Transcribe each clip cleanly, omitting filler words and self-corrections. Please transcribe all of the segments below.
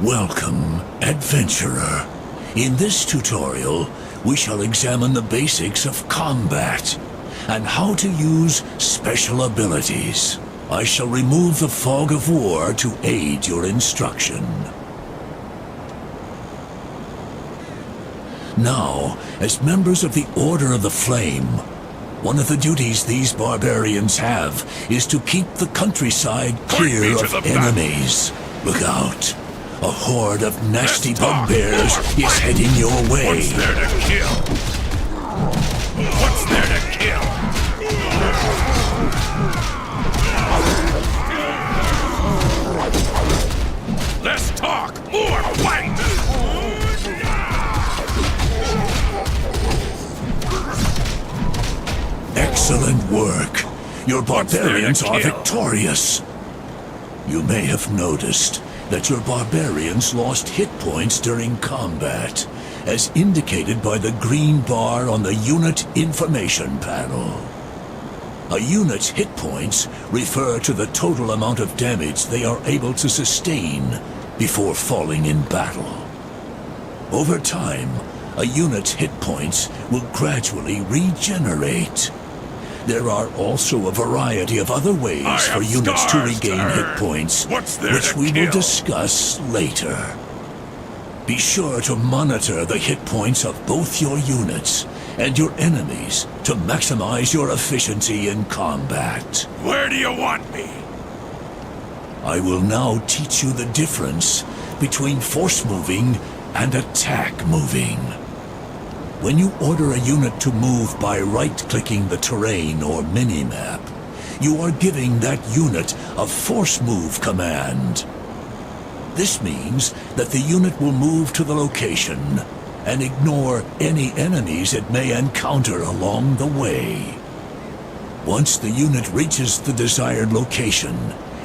Welcome, adventurer. In this tutorial, we shall examine the basics of combat and how to use special abilities. I shall remove the fog of war to aid your instruction. Now, as members of the Order of the Flame, one of the duties these barbarians have is to keep the countryside clear of enemies. Look out. A horde of nasty bugbears is heading your way. What's there to kill? What's there to kill? Less talk, more fight! Excellent work. Your barbarians are victorious. You may have noticed that your barbarians lost hit points during combat, as indicated by the green bar on the unit information panel. A unit's hit points refer to the total amount of damage they are able to sustain before falling in battle. Over time, a unit's hit points will gradually regenerate. There are also a variety of other ways for units to regain hit points, which we will discuss later. Be sure to monitor the hit points of both your units and your enemies to maximize your efficiency in combat. Where do you want me? I will now teach you the difference between force moving and attack moving. When you order a unit to move by right-clicking the terrain or minimap, you are giving that unit a force move command. This means that the unit will move to the location and ignore any enemies it may encounter along the way. Once the unit reaches the desired location,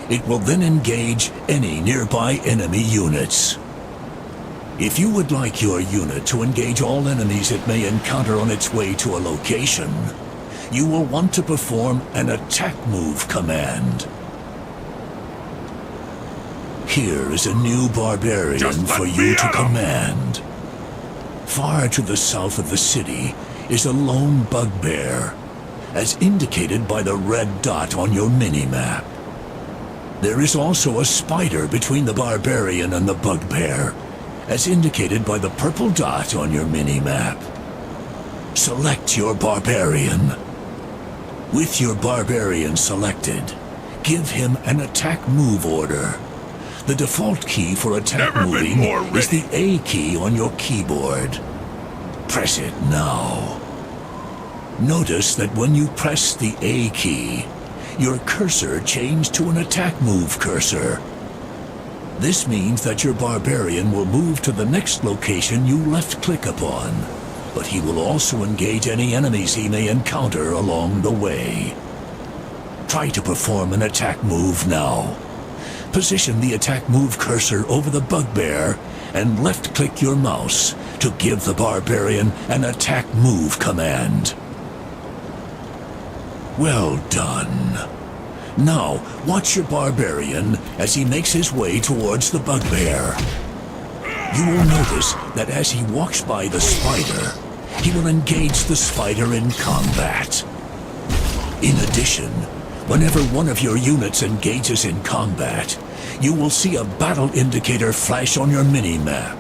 it will then engage any nearby enemy units. If you would like your unit to engage all enemies it may encounter on its way to a location, you will want to perform an attack move command. Here is a new barbarian for you to command. Far to the south of the city is a lone bugbear, as indicated by the red dot on your minimap. There is also a spider between the barbarian and the bugbear, as indicated by the purple dot on your minimap. Select your barbarian. With your barbarian selected, give him an attack move order. The default key for attack moving is the A key on your keyboard. Press it now. Notice that when you press the A key, your cursor changed to an attack move cursor. This means that your barbarian will move to the next location you left-click upon, but he will also engage any enemies he may encounter along the way. Try to perform an attack move now. Position the attack move cursor over the bugbear and left-click your mouse to give the barbarian an attack move command. Well done. Now, watch your barbarian as he makes his way towards the bugbear. You will notice that as he walks by the spider, he will engage the spider in combat. In addition, whenever one of your units engages in combat, you will see a battle indicator flash on your mini-map.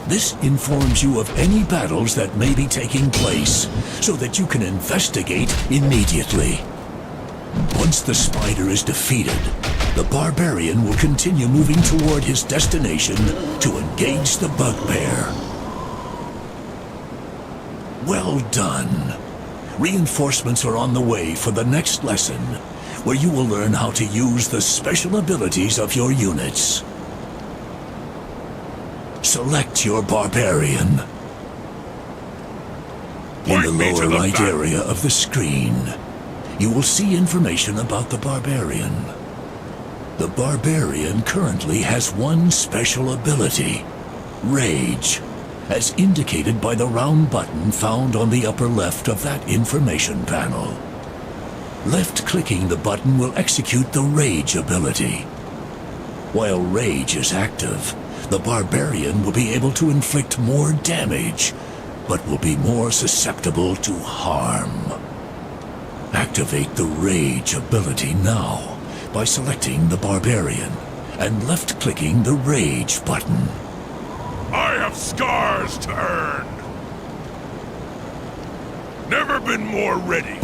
This informs you of any battles that may be taking place, so that you can investigate immediately. Once the spider is defeated, the barbarian will continue moving toward his destination to engage the bugbear. Well done. Reinforcements are on the way for the next lesson, where you will learn how to use the special abilities of your units. Select your barbarian. In the lower right area of the screen, you will see information about the barbarian. The barbarian currently has one special ability, Rage, as indicated by the round button found on the upper left of that information panel. Left-clicking the button will execute the Rage ability. While Rage is active, the barbarian will be able to inflict more damage, but will be more susceptible to harm. Activate the Rage ability now by selecting the barbarian and left-clicking the Rage button. I have scars to earn. Never been more ready.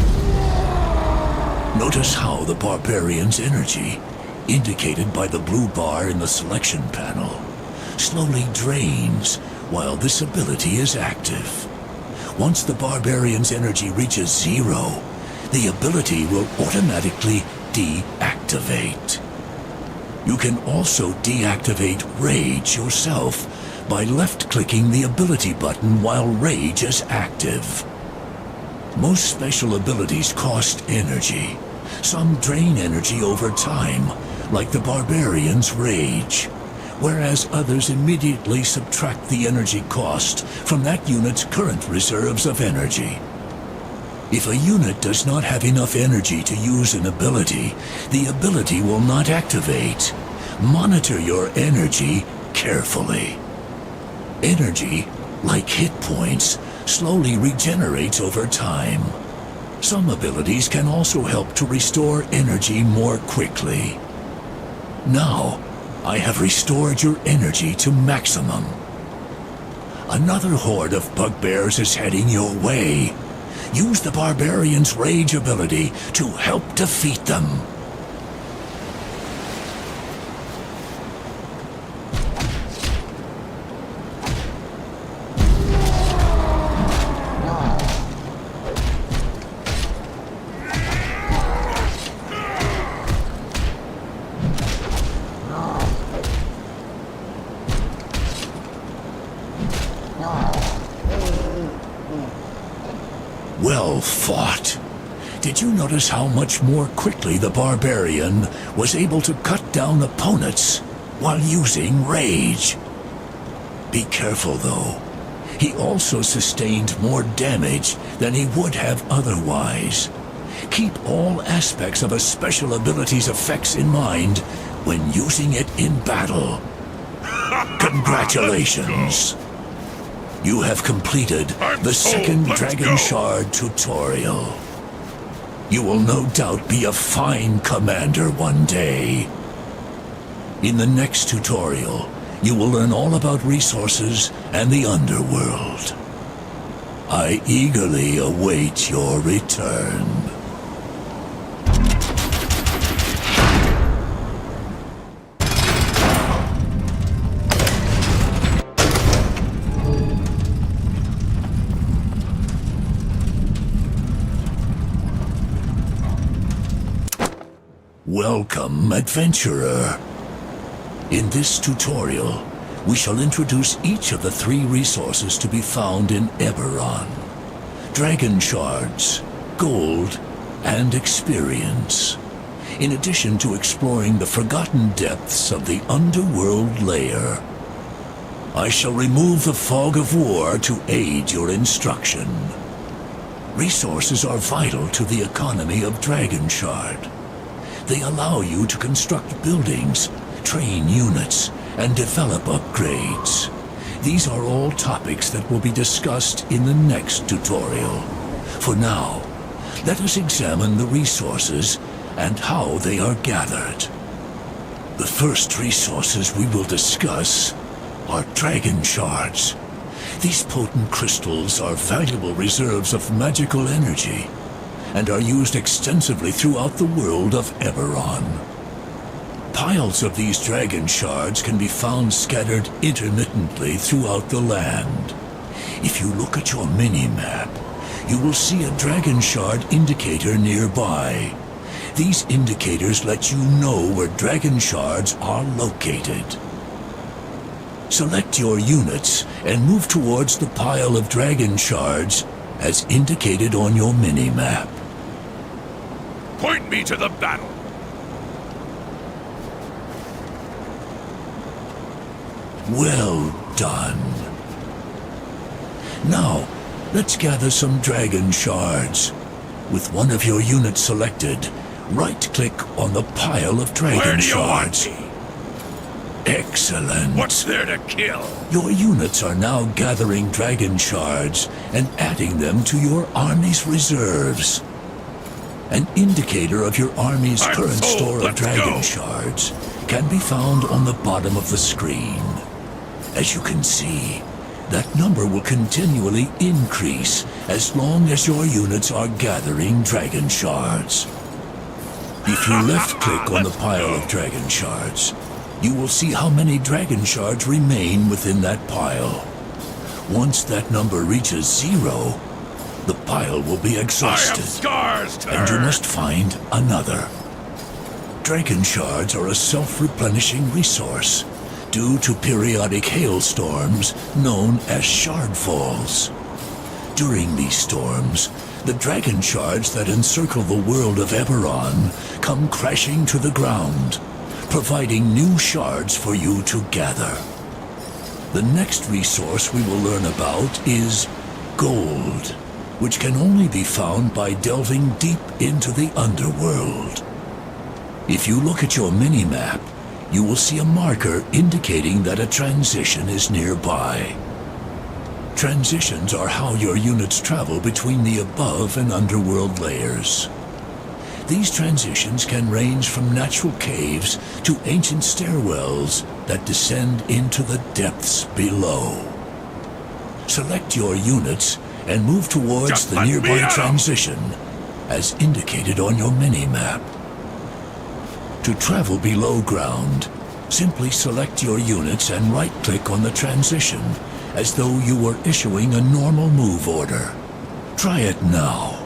Notice how the barbarian's energy, indicated by the blue bar in the selection panel, slowly drains while this ability is active. Once the barbarian's energy reaches 0, the ability will automatically deactivate. You can also deactivate Rage yourself by left-clicking the ability button while Rage is active. Most special abilities cost energy. Some drain energy over time, like the barbarian's Rage, whereas others immediately subtract the energy cost from that unit's current reserves of energy. If a unit does not have enough energy to use an ability, the ability will not activate. Monitor your energy carefully. Energy, like hit points, slowly regenerates over time. Some abilities can also help to restore energy more quickly. Now, I have restored your energy to maximum. Another horde of bugbears is heading your way. Use the barbarian's Rage ability to help defeat them. Well fought. Did you notice how much more quickly the barbarian was able to cut down opponents while using rage? Be careful though. He also sustained more damage than he would have otherwise. Keep all aspects of a special ability's effects in mind when using it in battle. Congratulations! You have completed the second Dragonshard tutorial. You will no doubt be a fine commander one day. In the next tutorial, you will learn all about resources and the underworld. I eagerly await your return. Welcome, adventurer. In this tutorial, we shall introduce each of the 3 resources to be found in Eberron: Dragonshards, Gold, and Experience, in addition to exploring the forgotten depths of the Underworld layer. I shall remove the fog of war to aid your instruction. Resources are vital to the economy of Dragonshard. They allow you to construct buildings, train units, and develop upgrades. These are all topics that will be discussed in the next tutorial. For now, let us examine the resources and how they are gathered. The first resources we will discuss are Dragonshards. These potent crystals are valuable reserves of magical energy and are used extensively throughout the world of Eberron. Piles of these Dragonshards can be found scattered intermittently throughout the land. If you look at your mini-map, you will see a Dragonshard indicator nearby. These indicators let you know where Dragonshards are located. Select your units and move towards the pile of Dragonshards as indicated on your mini-map. Point me to the battle! Well done. Now, let's gather some Dragonshards. With one of your units selected, right-click on the pile of Dragonshards. Where do you want me? Excellent. What's there to kill? Your units are now gathering Dragonshards and adding them to your army's reserves. An indicator of your army's current store of Dragonshards can be found on the bottom of the screen. As you can see, that number will continually increase as long as your units are gathering Dragonshards. If you left-click on the pile of Dragonshards, you will see how many Dragonshards remain within that pile. Once that number reaches 0, the pile will be exhausted, I have scars to and you earn. must find another. Dragonshards are a self-replenishing resource due to periodic hailstorms known as shardfalls. During these storms, the Dragonshards that encircle the world of Eberron come crashing to the ground, providing new shards for you to gather. The next resource we will learn about is gold, which can only be found by delving deep into the underworld. If you look at your mini-map, you will see a marker indicating that a transition is nearby. Transitions are how your units travel between the above and underworld layers. These transitions can range from natural caves to ancient stairwells that descend into the depths below. Select your units and move towards Just the let me nearby out. transition, as indicated on your mini-map. To travel below ground, simply select your units and right-click on the transition, as though you were issuing a normal move order. Try it now.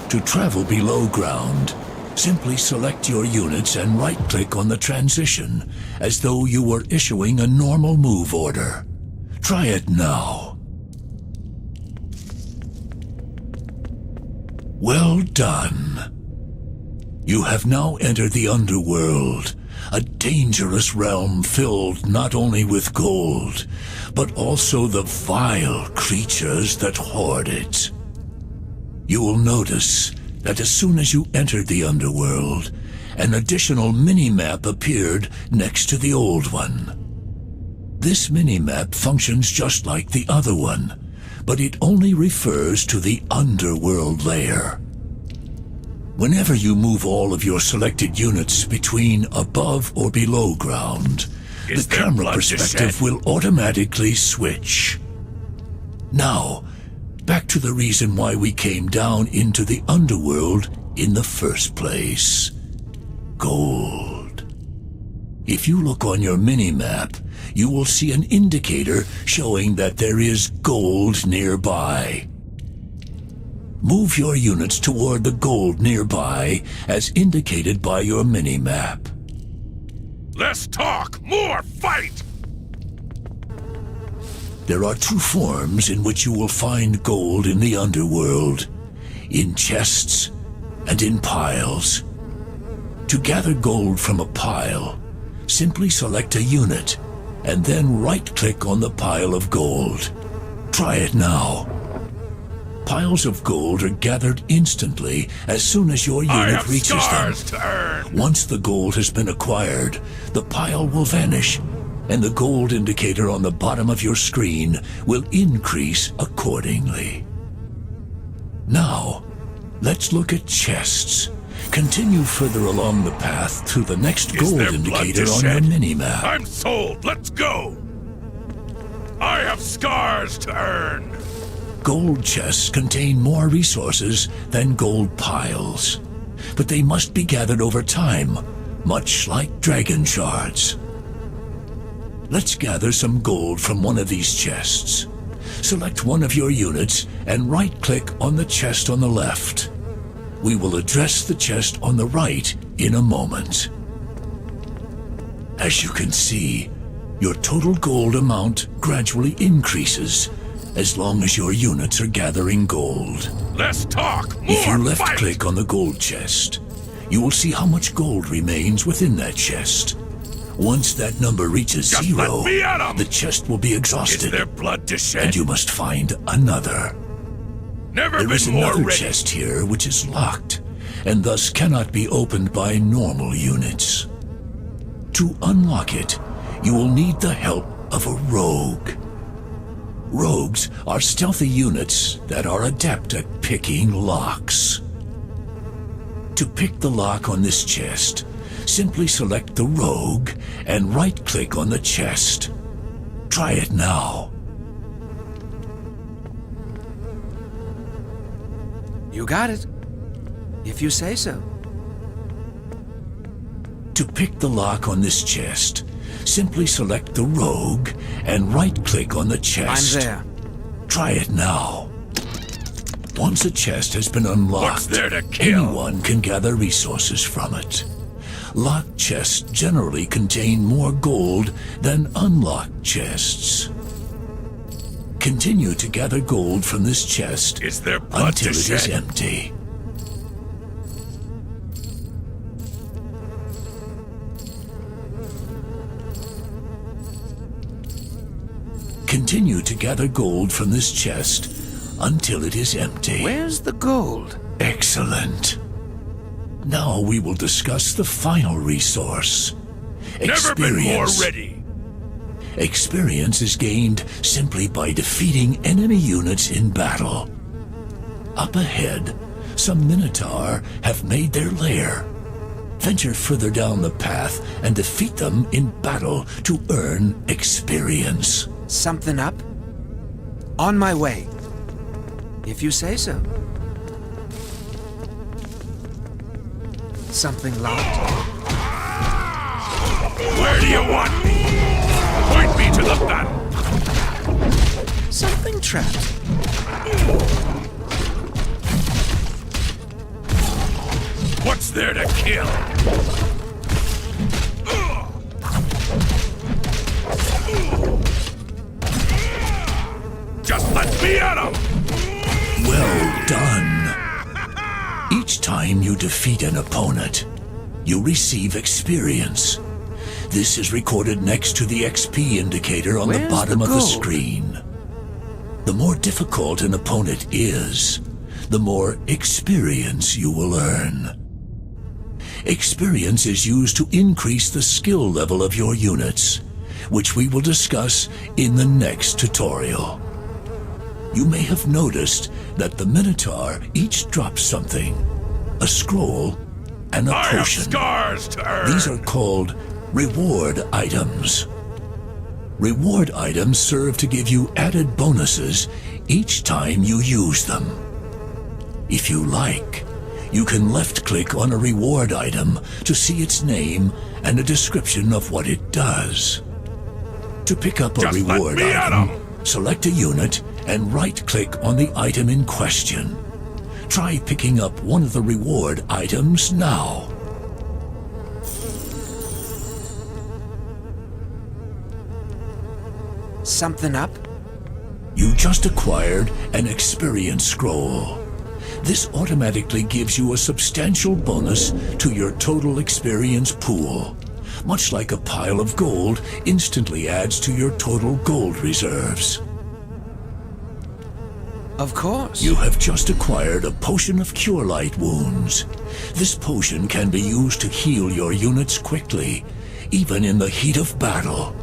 To travel below ground, Simply select your units and right-click on the transition, as though you were issuing a normal move order. Try it now. Well done. You have now entered the underworld, a dangerous realm filled not only with gold, but also the vile creatures that hoard it. You will notice that as soon as you entered the underworld, an additional mini-map appeared next to the old one. This mini-map functions just like the other one, but it only refers to the underworld layer. Whenever you move all of your selected units between above or below ground, the camera perspective will automatically switch. Now, back to the reason why we came down into the underworld in the first place. Gold. If you look on your mini-map, you will see an indicator showing that there is gold nearby. Move your units toward the gold nearby as indicated by your mini-map. Less talk, more fight! There are two forms in which you will find gold in the underworld: in chests and in piles. To gather gold from a pile, simply select a unit and then right-click on the pile of gold. Try it now. Piles of gold are gathered instantly as soon as your unit reaches them. Once the gold has been acquired, the pile will vanish, and the gold indicator on the bottom of your screen will increase accordingly. Now, let's look at chests. Continue further along the path to the next gold indicator on your mini-map. I'm sold, let's go! I have scars to earn! Gold chests contain more resources than gold piles, but they must be gathered over time, much like Dragonshards. Let's gather some gold from one of these chests. Select one of your units and right-click on the chest on the left. We will address the chest on the right in a moment. As you can see, your total gold amount gradually increases as long as your units are gathering gold. Less talk, more If you fight! left-click on the gold chest, you will see how much gold remains within that chest. Once that number reaches Just zero, let me at 'em! the chest will be Is exhausted, there blood to shed? and you must find another. Never There is been more another ready. chest here which is locked, and thus cannot be opened by normal units. To unlock it, you will need the help of a rogue. Rogues are stealthy units that are adept at picking locks. To pick the lock on this chest, simply select the rogue and right-click on the chest. Try it now. You got it. If you say so. To pick the lock on this chest, simply select the rogue and right-click on the chest. I'm there. Try it now. Once a chest has been What's unlocked, there to kill? anyone can gather resources from it. Locked chests generally contain more gold than unlocked chests. Continue to gather gold from this chest Is there blood until to it is shed? empty. Continue to gather gold from this chest until it is empty. Where's the gold? Excellent. Now we will discuss the final resource. Never been more Experience. ready. Experience is gained simply by defeating enemy units in battle. Up ahead, some Minotaur have made their lair. Venture further down the path and defeat them in battle to earn experience. Something up? On my way. If you say so. Something locked? Where do you want me? Point me to the battle. Something trapped. What's there to kill. Just let me at him! Well done. Each time you defeat an opponent, you receive experience. This is recorded next to the XP indicator on the Where's bottom the of the gold? screen. The more difficult an opponent is, the more experience you will earn. Experience is used to increase the skill level of your units, which we will discuss in the next tutorial. You may have noticed that the Minotaur each drops something: a scroll and a I have potion. scars to earn! These are called reward items. Reward items serve to give you added bonuses each time you use them. If you like, you can left-click on a reward item to see its name and a description of what it does. To pick up a Just let reward me at item, 'em. select a unit and right-click on the item in question. Try picking up one of the reward items now. Something up? You just acquired an experience scroll. This automatically gives you a substantial bonus to your total experience pool. Much like a pile of gold instantly adds to your total gold reserves. Of course. You have just acquired a potion of Cure Light Wounds. This potion can be used to heal your units quickly, even in the heat of battle.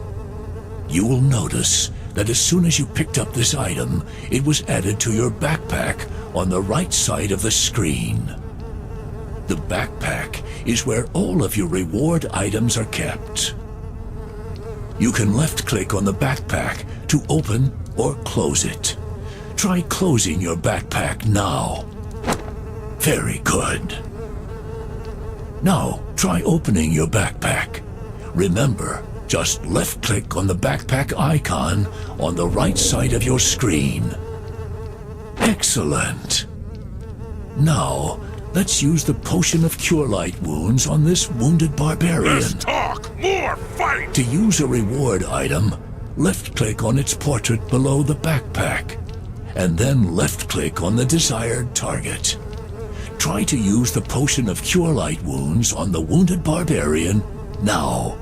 You will notice that as soon as you picked up this item, it was added to your backpack on the right side of the screen. The backpack is where all of your reward items are kept. You can left-click on the backpack to open or close it. Try closing your backpack now. Very good. Now, try opening your backpack. Remember, just left-click on the backpack icon on the right side of your screen. Excellent. Now, let's use the Potion of Cure Light Wounds on this wounded barbarian. Less talk, more fight! To use a reward item, left-click on its portrait below the backpack, and then left-click on the desired target. Try to use the Potion of Cure Light Wounds on the wounded barbarian now.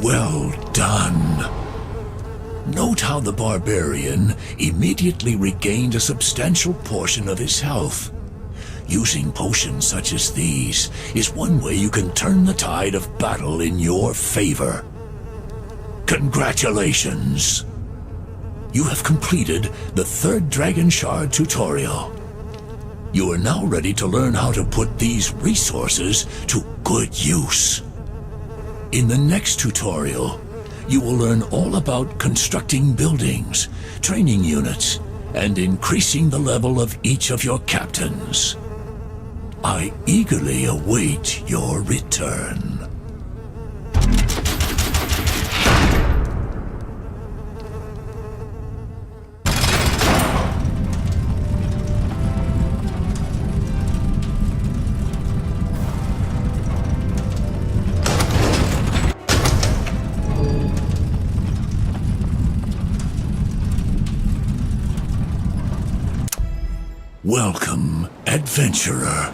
Well done. Note how the barbarian immediately regained a substantial portion of his health. Using potions such as these is one way you can turn the tide of battle in your favor. Congratulations! You have completed the third Dragonshard tutorial. You are now ready to learn how to put these resources to good use. In the next tutorial, you will learn all about constructing buildings, training units, and increasing the level of each of your captains. I eagerly await your return. Welcome, adventurer.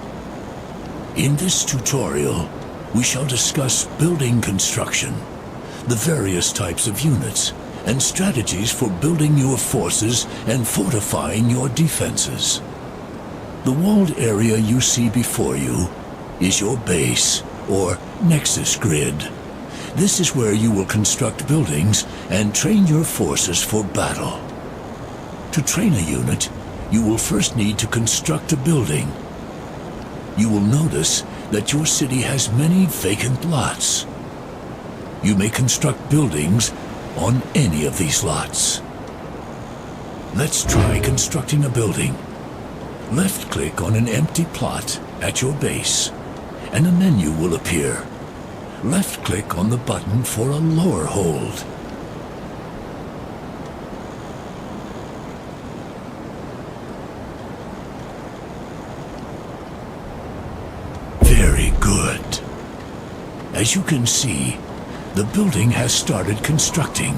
In this tutorial, we shall discuss building construction, the various types of units, and strategies for building your forces and fortifying your defenses. The walled area you see before you is your base, or nexus grid. This is where you will construct buildings and train your forces for battle. To train a unit, you will first need to construct a building. You will notice that your city has many vacant lots. You may construct buildings on any of these lots. Let's try constructing a building. Left-click on an empty plot at your base, and a menu will appear. Left-click on the button for a lower hold. As you can see, the building has started constructing.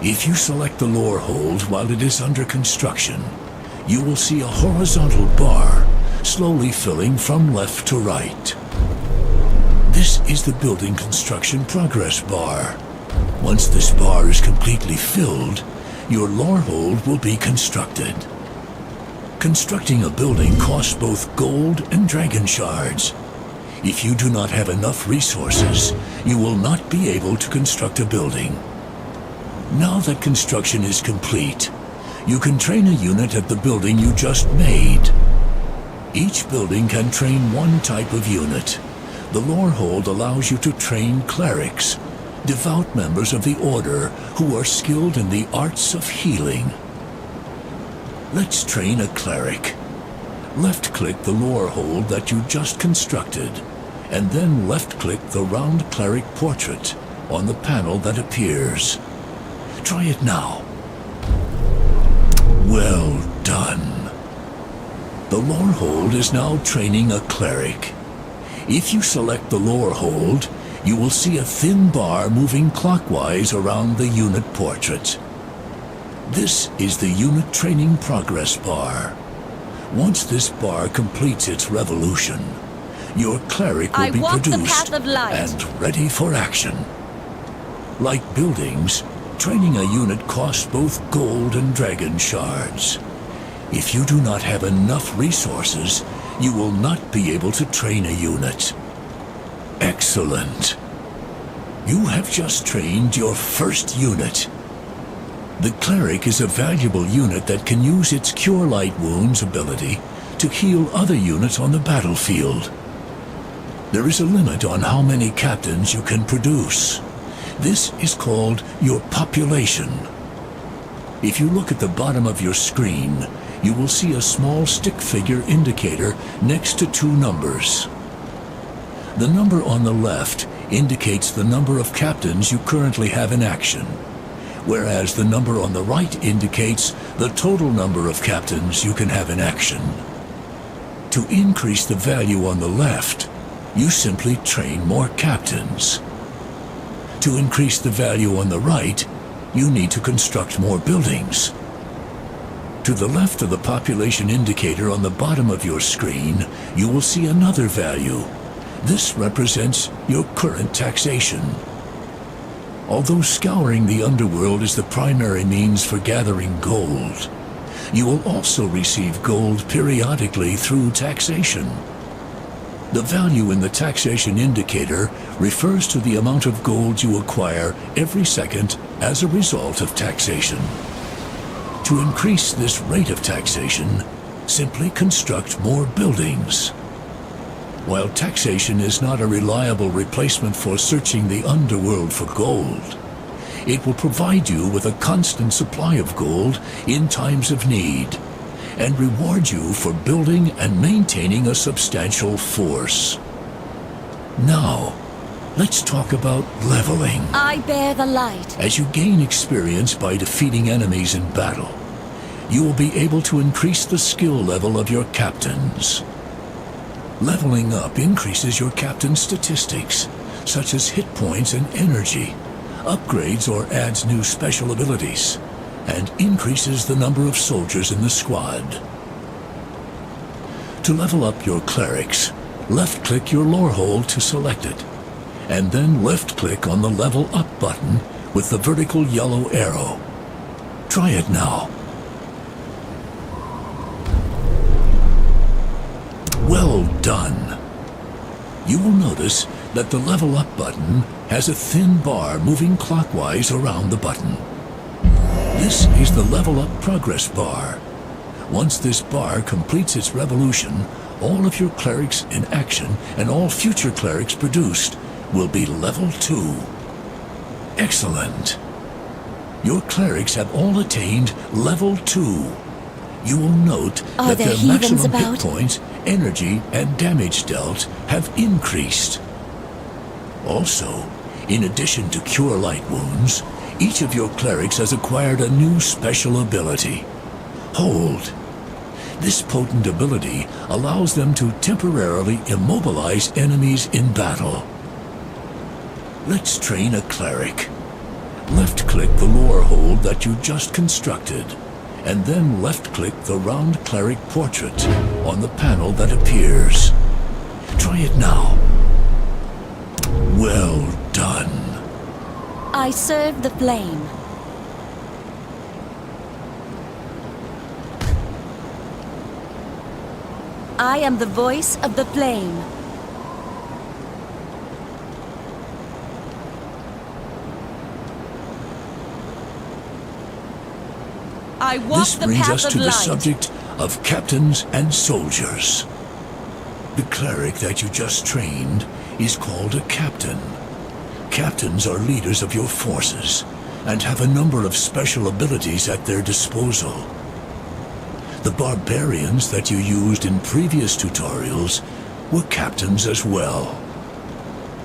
If you select the lore hold while it is under construction, you will see a horizontal bar slowly filling from left to right. This is the building construction progress bar. Once this bar is completely filled, your lore hold will be constructed. Constructing a building costs both gold and dragon shards. If you do not have enough resources, you will not be able to construct a building. Now that construction is complete, you can train a unit at the building you just made. Each building can train one type of unit. The lore hold allows you to train clerics, devout members of the Order who are skilled in the arts of healing. Let's train a cleric. Left-click the lore hold that you just constructed, and then left-click the round cleric portrait on the panel that appears. Try it now. Well done. The lore hold is now training a cleric. If you select the lore hold, you will see a thin bar moving clockwise around the unit portrait. This is the unit training progress bar. Once this bar completes its revolution, your cleric will be produced and ready for action. Like buildings, training a unit costs both gold and dragon shards. If you do not have enough resources, you will not be able to train a unit. Excellent. You have just trained your first unit. The cleric is a valuable unit that can use its Cure Light Wounds ability to heal other units on the battlefield. There is a limit on how many captains you can produce. This is called your population. If you look at the bottom of your screen, you will see a small stick figure indicator next to two numbers. The number on the left indicates the number of captains you currently have in action, whereas the number on the right indicates the total number of captains you can have in action. To increase the value on the left, you simply train more captains. To increase the value on the right, you need to construct more buildings. To the left of the population indicator on the bottom of your screen, you will see another value. This represents your current taxation. Although scouring the underworld is the primary means for gathering gold, you will also receive gold periodically through taxation. The value in the taxation indicator refers to the amount of gold you acquire every second as a result of taxation. To increase this rate of taxation, simply construct more buildings. While taxation is not a reliable replacement for searching the underworld for gold, it will provide you with a constant supply of gold in times of need, and reward you for building and maintaining a substantial force. Now, let's talk about leveling. I bear the light. As you gain experience by defeating enemies in battle, you will be able to increase the skill level of your captains. Leveling up increases your captain's statistics, such as hit points and energy, upgrades or adds new special abilities, and increases the number of soldiers in the squad. To level up your clerics, left-click your lore hold to select it, and then left-click on the Level Up button with the vertical yellow arrow. Try it now. Well done. You will notice that the Level Up button has a thin bar moving clockwise around the button. This is the Level Up progress bar. Once this bar completes its revolution, all of your clerics in action and all future clerics produced will be level 2. Excellent. Your clerics have all attained level 2. You will note that their maximum hit points, energy, and damage dealt have increased. Also, in addition to Cure Light Wounds, each of your clerics has acquired a new special ability. Hold. This potent ability allows them to temporarily immobilize enemies in battle. Let's train a cleric. Left-click the lore hold that you just constructed, and then left-click the round cleric portrait on the panel that appears. Try it now. Well done. I serve the flame. I am the voice of the flame. I walk This the brings path us of to the light. subject of captains and soldiers. The cleric that you just trained is called a captain. Captains are leaders of your forces and have a number of special abilities at their disposal. The barbarians that you used in previous tutorials were captains as well.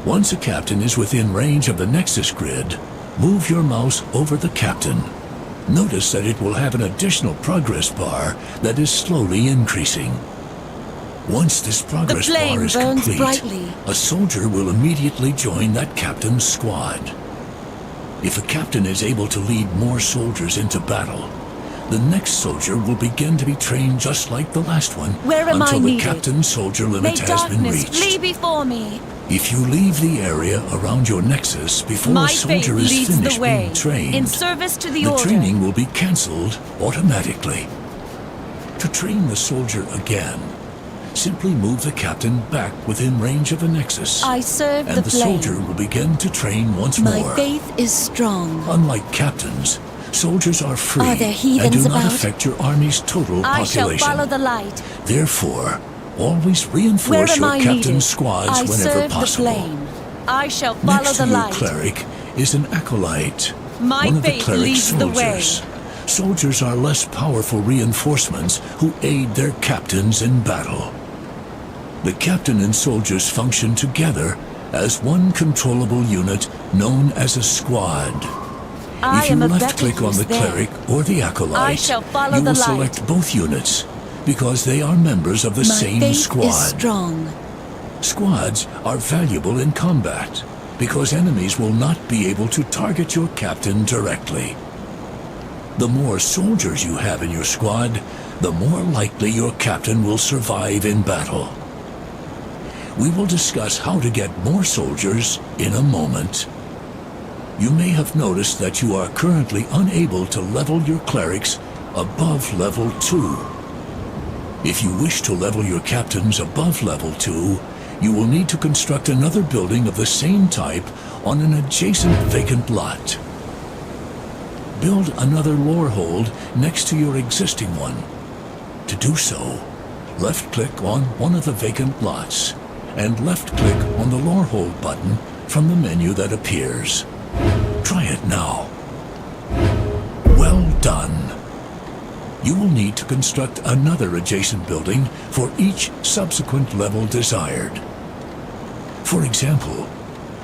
Once a captain is within range of the Nexus grid, move your mouse over the captain. Notice that it will have an additional progress bar that is slowly increasing. Once this progress The flame bar is burns complete, brightly. a soldier will immediately join that captain's squad. If a captain is able to lead more soldiers into battle, the next soldier will begin to be trained just like the last one Where am until I the needed? captain-soldier May limit has been darkness reached. flee before me. If you leave the area around your Nexus before My a faith soldier is leads finished the way, being trained, in service to the the order. training will be cancelled automatically. To train the soldier again, simply move the captain back within range of the Nexus, I serve and the the flame. soldier will begin to train once My more. faith is strong. Unlike captains, soldiers are free Are there and heathens do not about? affect your army's total I shall population. follow the light. Therefore, always Where reinforce am your I captain's needed? squads I whenever serve possible. the flame. I shall follow Next the to your light. cleric is an acolyte, My one of the faith cleric's leads the way. soldiers. Soldiers are less powerful reinforcements who aid their captains in battle. The captain and soldiers function together as one controllable unit known as a squad. I If you am a left-click better on the use there. cleric or the acolyte, I shall follow you the will light. select both units because they are members of the My same faith squad. is strong. Squads are valuable in combat because enemies will not be able to target your captain directly. The more soldiers you have in your squad, the more likely your captain will survive in battle. We will discuss how to get more soldiers in a moment. You may have noticed that you are currently unable to level your clerics above level 2. If you wish to level your captains above level 2, you will need to construct another building of the same type on an adjacent vacant lot. Build another lore hold next to your existing one. To do so, left-click on one of the vacant lots and left-click on the lore hold button from the menu that appears. Try it now. Well done. You will need to construct another adjacent building for each subsequent level desired. For example,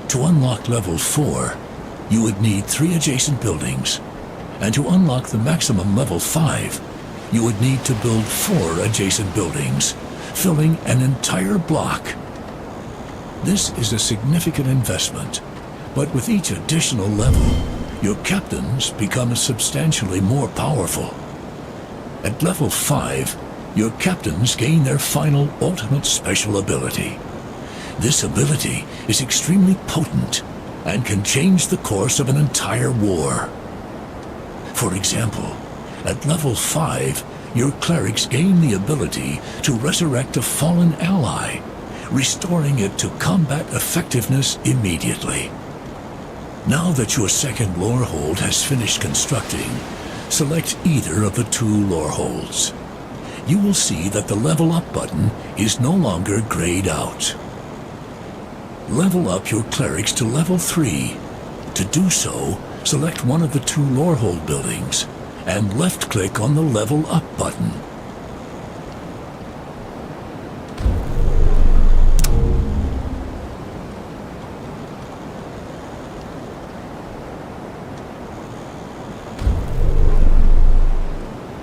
to unlock level 4, you would need 3 adjacent buildings, and to unlock the maximum level 5, you would need to build 4 adjacent buildings, filling an entire block. This is a significant investment, but with each additional level, your captains become substantially more powerful. At level 5, your captains gain their final ultimate special ability. This ability is extremely potent and can change the course of an entire war. For example, at level 5, your clerics gain the ability to resurrect a fallen ally, restoring it to combat effectiveness immediately. Now that your second lore hold has finished constructing, select either of the 2 lore holds. You will see that the level up button is no longer grayed out. Level up your clerics to level 3. To do so, select one of the 2 lore hold buildings and left-click on the level up button.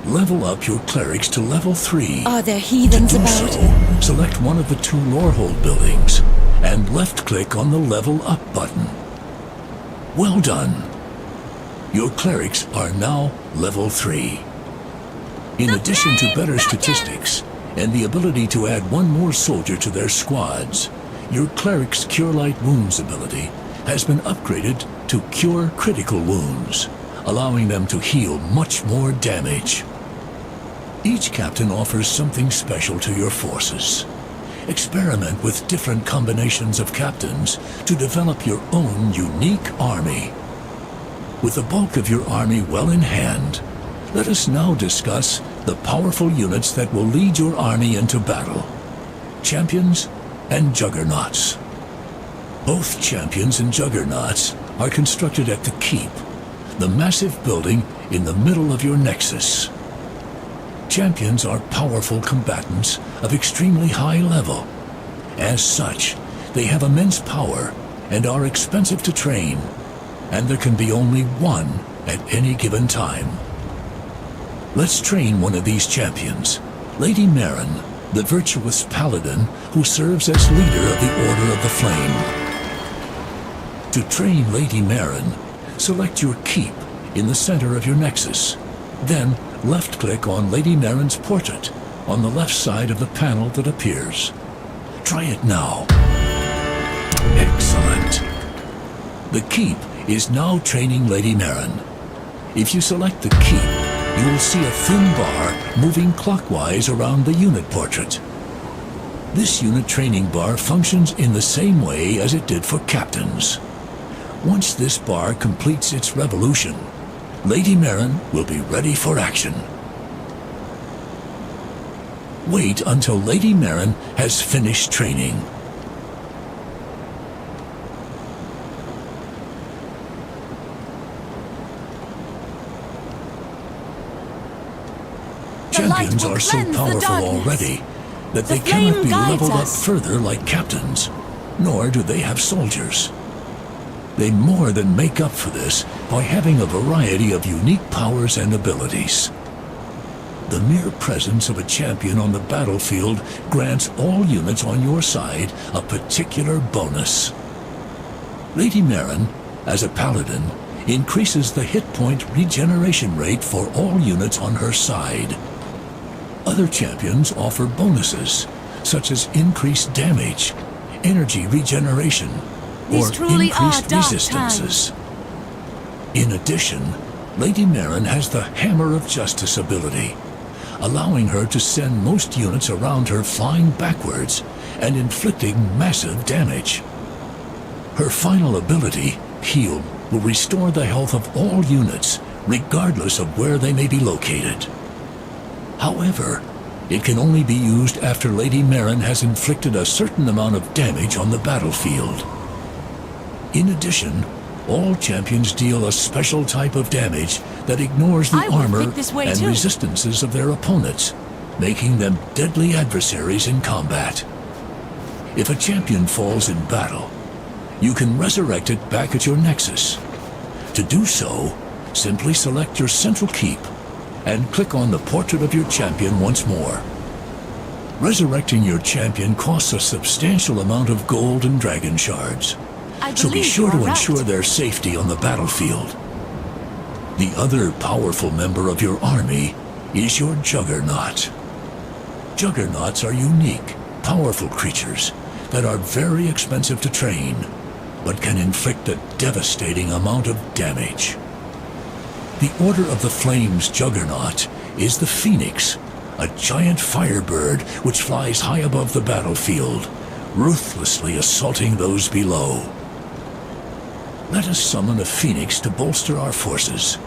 Level up your clerics to level 3. Are there heathens To do about? so, select one of the 2 lore hold buildings and left-click on the level up button. Well done. Your clerics are now level 3. In addition to better statistics and the ability to add one more soldier to their squads, your cleric's Cure Light Wounds ability has been upgraded to Cure Critical Wounds, allowing them to heal much more damage. Each captain offers something special to your forces. Experiment with different combinations of captains to develop your own unique army. With the bulk of your army well in hand, let us now discuss the powerful units that will lead your army into battle. Champions and Juggernauts. Both Champions and Juggernauts are constructed at the Keep, the massive building in the middle of your nexus. Champions are powerful combatants of extremely high level. As such, they have immense power and are expensive to train, and there can be only one at any given time. Let's train one of these champions, Lady Marin, the virtuous paladin who serves as leader of the Order of the Flame. To train Lady Marin, select your Keep in the center of your nexus. Then left-click on Lady Marin's portrait on the left side of the panel that appears. Try it now. Excellent. The Keep is now training Lady Marin. If you select the Keep, you will see a thin bar moving clockwise around the unit portrait. This unit training bar functions in the same way as it did for captains. Once this bar completes its revolution, Lady Marin will be ready for action. Wait until Lady Marin has finished training. Champions are so powerful already that they cannot be leveled up further like captains, nor do they have soldiers. They more than make up for this by having a variety of unique powers and abilities. The mere presence of a champion on the battlefield grants all units on your side a particular bonus. Lady Marin, as a paladin, increases the hit point regeneration rate for all units on her side. Other champions offer bonuses, such as increased damage, energy regeneration, or increased resistances. In addition, Lady Marin has the Hammer of Justice ability, allowing her to send most units around her flying backwards and inflicting massive damage. Her final ability, Heal, will restore the health of all units, regardless of where they may be located. However, it can only be used after Lady Marin has inflicted a certain amount of damage on the battlefield. In addition, all champions deal a special type of damage that ignores the armor and resistances of their opponents, making them deadly adversaries in combat. If a champion falls in battle, you can resurrect it back at your nexus. To do so, simply select your central keep and click on the portrait of your champion once more. Resurrecting your champion costs a substantial amount of gold and dragon shards, so be sure to ensure their safety on the battlefield. The other powerful member of your army is your Juggernaut. Juggernauts are unique, powerful creatures that are very expensive to train, but can inflict a devastating amount of damage. The Order of the Flame's Juggernaut is the Phoenix, a giant firebird which flies high above the battlefield, ruthlessly assaulting those below. Let us summon a Phoenix to bolster our forces.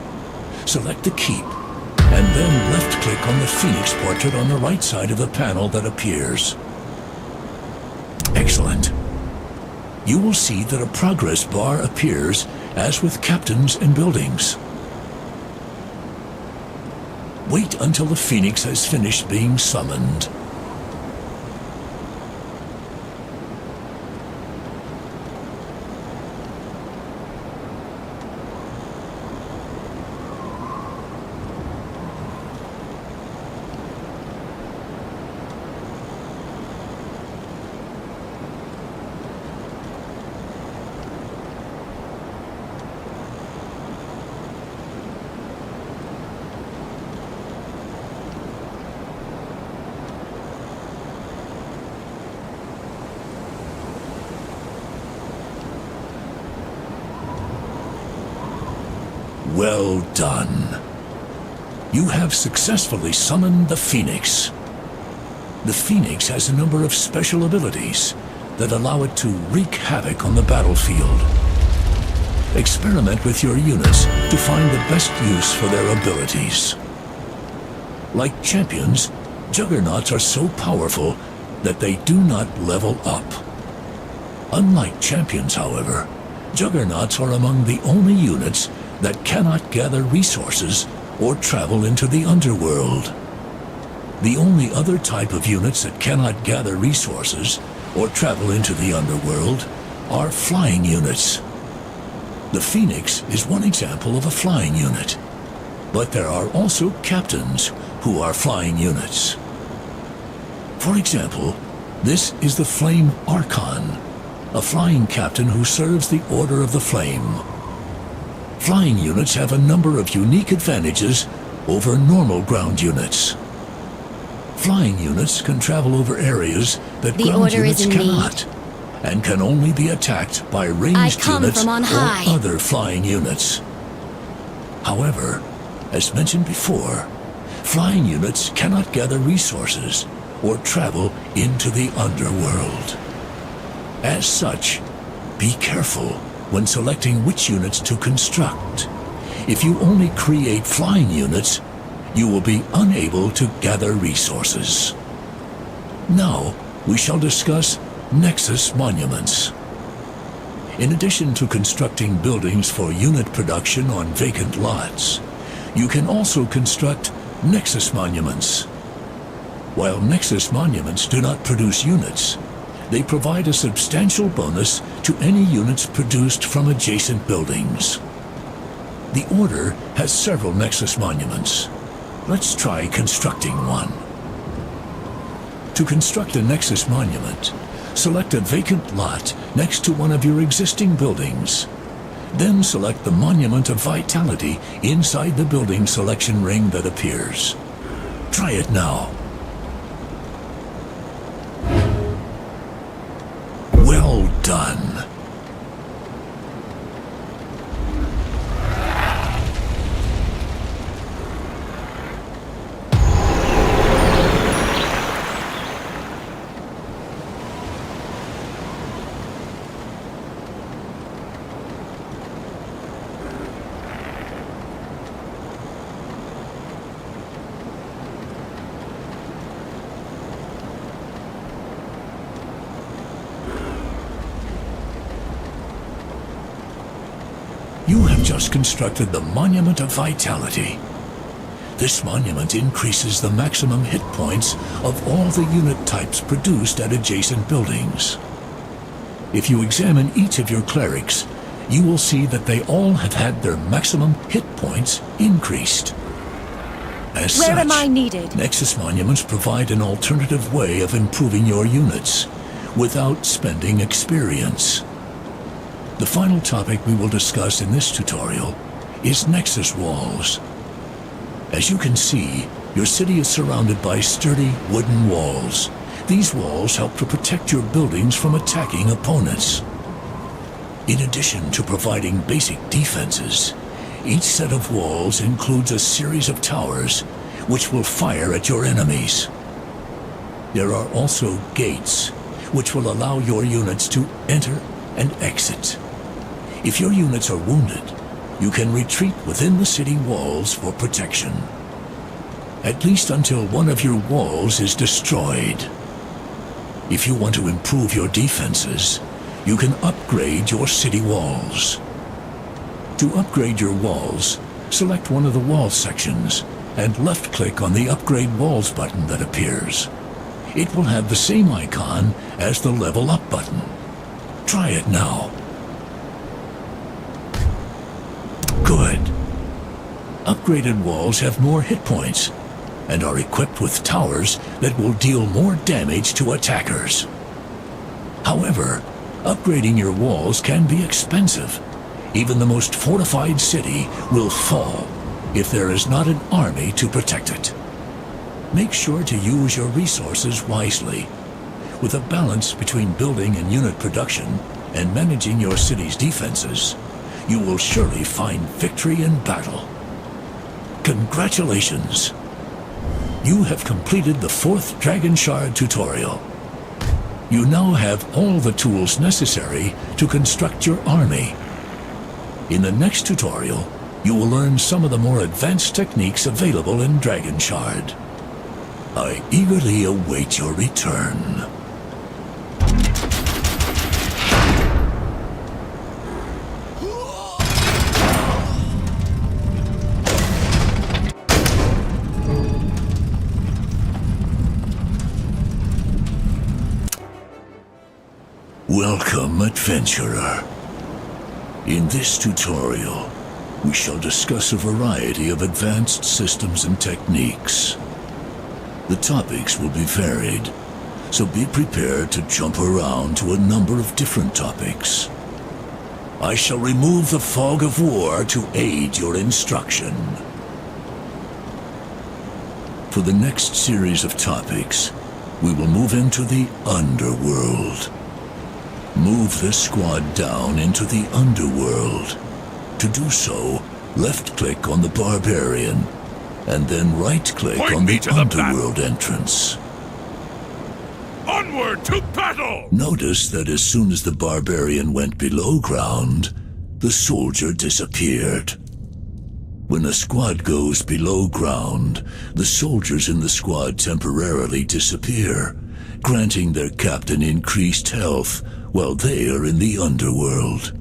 Select the keep, and then left-click on the Phoenix portrait on the right side of the panel that appears. Excellent. You will see that a progress bar appears, as with captains and buildings. Wait until the Phoenix has finished being summoned. Well done. You have successfully summoned the Phoenix. The Phoenix has a number of special abilities that allow it to wreak havoc on the battlefield. Experiment with your units to find the best use for their abilities. Like champions, juggernauts are so powerful that they do not level up. Unlike champions, however, juggernauts are among the only units that cannot gather resources or travel into the underworld. The only other type of units that cannot gather resources or travel into the underworld are flying units. The Phoenix is one example of a flying unit, but there are also captains who are flying units. For example, this is the Flame Archon, a flying captain who serves the Order of the Flame. Flying units have a number of unique advantages over normal ground units. Flying units can travel over areas that ground units cannot, and can only be attacked by ranged units or other flying units. However, as mentioned before, flying units cannot gather resources or travel into the underworld. As such, be careful when selecting which units to construct. If you only create flying units, you will be unable to gather resources. Now, we shall discuss Nexus monuments. In addition to constructing buildings for unit production on vacant lots, you can also construct Nexus monuments. While Nexus monuments do not produce units, they provide a substantial bonus to any units produced from adjacent buildings. The Order has several Nexus monuments. Let's try constructing one. To construct a Nexus monument, select a vacant lot next to one of your existing buildings. Then select the Monument of Vitality inside the building selection ring that appears. Try it now. Well done. You have just constructed the Monument of Vitality. This monument increases the maximum hit points of all the unit types produced at adjacent buildings. If you examine each of your clerics, you will see that they all have had their maximum hit points increased. As Where such, am I needed? Nexus monuments provide an alternative way of improving your units without spending experience. The final topic we will discuss in this tutorial is Nexus walls. As you can see, your city is surrounded by sturdy wooden walls. These walls help to protect your buildings from attacking opponents. In addition to providing basic defenses, each set of walls includes a series of towers which will fire at your enemies. There are also gates which will allow your units to enter and exit. If your units are wounded, you can retreat within the city walls for protection, at least until one of your walls is destroyed. If you want to improve your defenses, you can upgrade your city walls. To upgrade your walls, select one of the wall sections and left-click on the Upgrade Walls button that appears. It will have the same icon as the Level Up button. Try it now. Good. Upgraded walls have more hit points and are equipped with towers that will deal more damage to attackers. However, upgrading your walls can be expensive. Even the most fortified city will fall if there is not an army to protect it. Make sure to use your resources wisely. With a balance between building and unit production and managing your city's defenses, you will surely find victory in battle. Congratulations! You have completed the 4th Dragonshard tutorial. You now have all the tools necessary to construct your army. In the next tutorial, you will learn some of the more advanced techniques available in Dragonshard. I eagerly await your return. Welcome, adventurer. In this tutorial, we shall discuss a variety of advanced systems and techniques. The topics will be varied, so be prepared to jump around to a number of different topics. I shall remove the fog of war to aid your instruction. For the next series of topics, we will move into the underworld. Move this squad down into the underworld. To do so, left-click on the barbarian, and then right-click on the underworld entrance. Onward to battle! Notice that as soon as the barbarian went below ground, the soldier disappeared. When a squad goes below ground, the soldiers in the squad temporarily disappear, granting their captain increased health while they are in the underworld.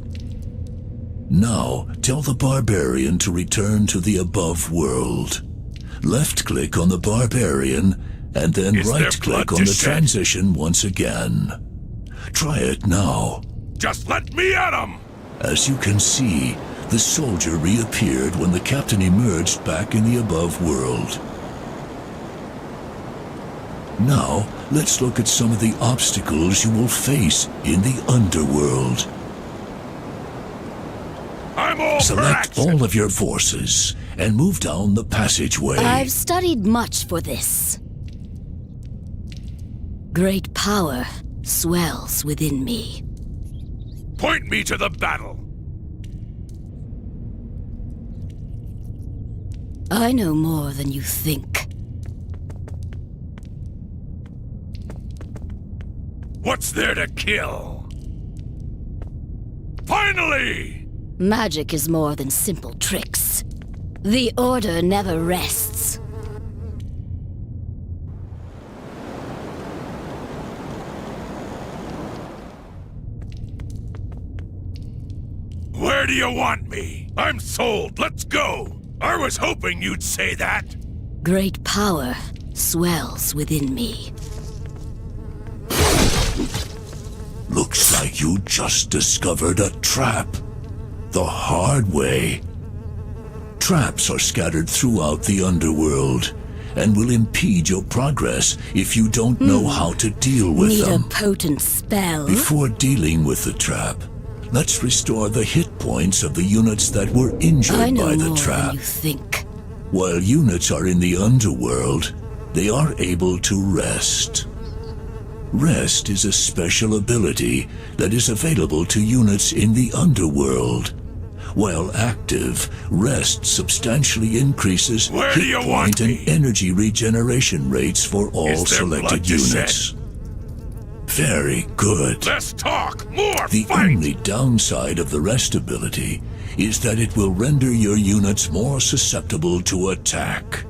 Now, tell the barbarian to return to the above world. Left-click on the barbarian, and then right-click on the transition once again. Try it now. Just let me at him! As you can see, the soldier reappeared when the captain emerged back in the above world. Now, let's look at some of the obstacles you will face in the underworld. I'm all Select all of your forces and move down the passageway. I've studied much for this. Great power swells within me. Point me to the battle! I know more than you think. What's there to kill? Finally! Magic is more than simple tricks. The Order never rests. Where do you want me? I'm sold. Let's go. I was hoping you'd say that. Great power swells within me. Looks like you just discovered a trap. The hard way. Traps are scattered throughout the underworld and will impede your progress if you don't know how to deal with them. Need a potent spell? Before dealing with the trap, let's restore the hit points of the units that were injured I know by the more trap. than you think. While units are in the underworld, they are able to rest. Rest is a special ability that is available to units in the underworld. While active, rest substantially increases hit point and energy regeneration rates for all selected units. Very good. Let's talk more. The only downside of the rest ability is that it will render your units more susceptible to attack.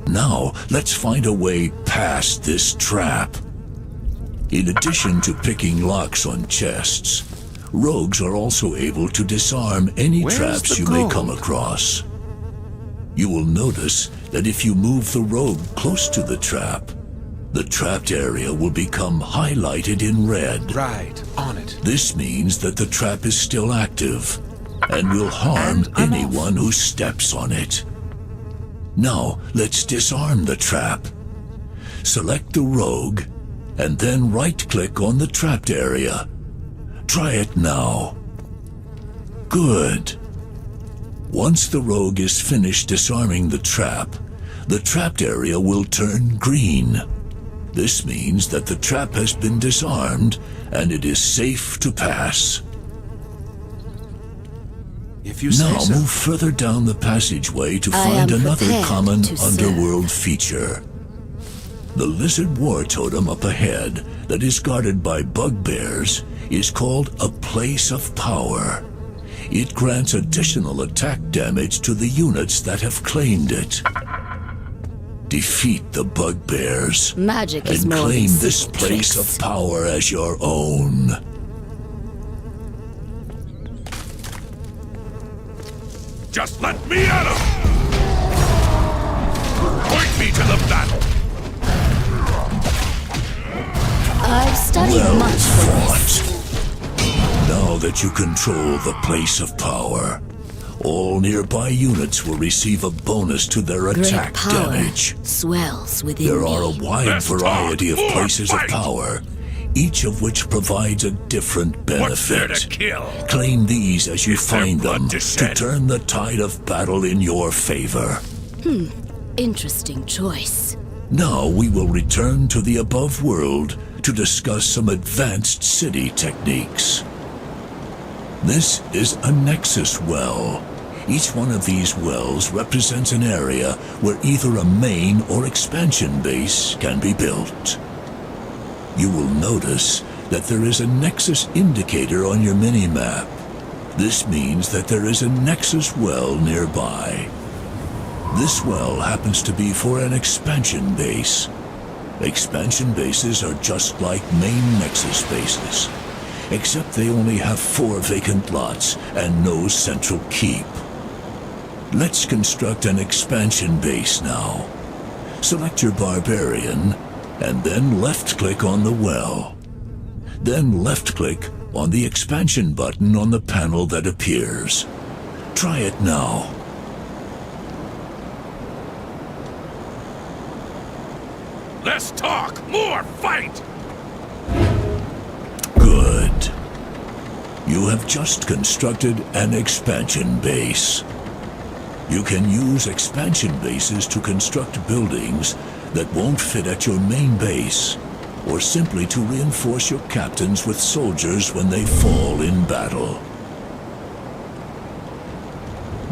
Now, let's find a way past this trap. In addition to picking locks on chests, rogues are also able to disarm any traps you may come across. You will notice that if you move the rogue close to the trapped area will become highlighted in red. Right, on it. This means that the trap is still active and will harm anyone who steps on it. Now, let's disarm the trap. Select the rogue and then right-click on the trapped area. Try it now. Good. Once the rogue is finished disarming the trapped area will turn green. This means that the trap has been disarmed and it is safe to pass. If you say Now so. move further down the passageway to I find am another prepared common to serve. underworld feature. The lizard war totem up ahead that is guarded by bugbears is called a place of power. It grants additional attack damage to the units that have claimed it. Defeat the bugbears Magic is and more claim than this simple place tricks. of power as your own. Just let me at him! Point me to the battle! I've studied Well much for this. fought. Now that you control the place of power, all nearby units will receive a bonus to their Great attack power damage. swells within There me. are a wide Let's variety talk of more places fight. of power, each of which provides a different What's there benefit. to kill? Claim these as you Is there find blood them to to shed? turn the tide of battle in your favor. Interesting choice. Now we will return to the above world to discuss some advanced city techniques. This is a Nexus well. Each one of these wells represents an area where either a main or expansion base can be built. You will notice that there is a Nexus indicator on your mini-map. This means that there is a Nexus well nearby. This well happens to be for an expansion base. Expansion bases are just like main Nexus bases, except they only have 4 vacant lots and no central keep. Let's construct an expansion base now. Select your barbarian, and then left-click on the well. Then left-click on the expansion button on the panel that appears. Try it now. Less talk, more fight! Good. You have just constructed an expansion base. You can use expansion bases to construct buildings that won't fit at your main base, or simply to reinforce your captains with soldiers when they fall in battle.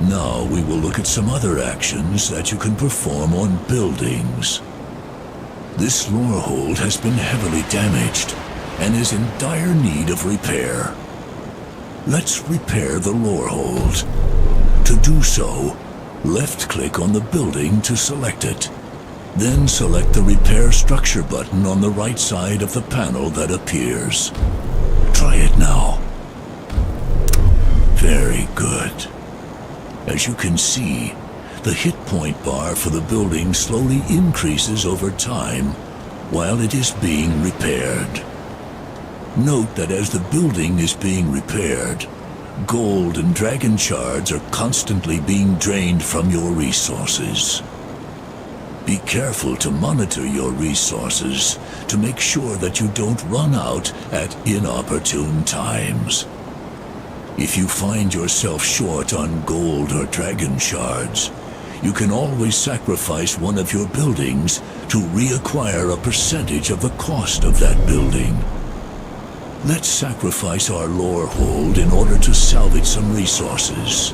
Now we will look at some other actions that you can perform on buildings. This lore hold has been heavily damaged and is in dire need of repair. Let's repair the lore hold. To do so, left-click on the building to select it. Then select the Repair Structure button on the right side of the panel that appears. Try it now. Very good. As you can see, the hit point bar for the building slowly increases over time while it is being repaired. Note that as the building is being repaired, gold and dragon shards are constantly being drained from your resources. Be careful to monitor your resources to make sure that you don't run out at inopportune times. If you find yourself short on gold or dragon shards, you can always sacrifice one of your buildings to reacquire a percentage of the cost of that building. Let's sacrifice our lore hold in order to salvage some resources.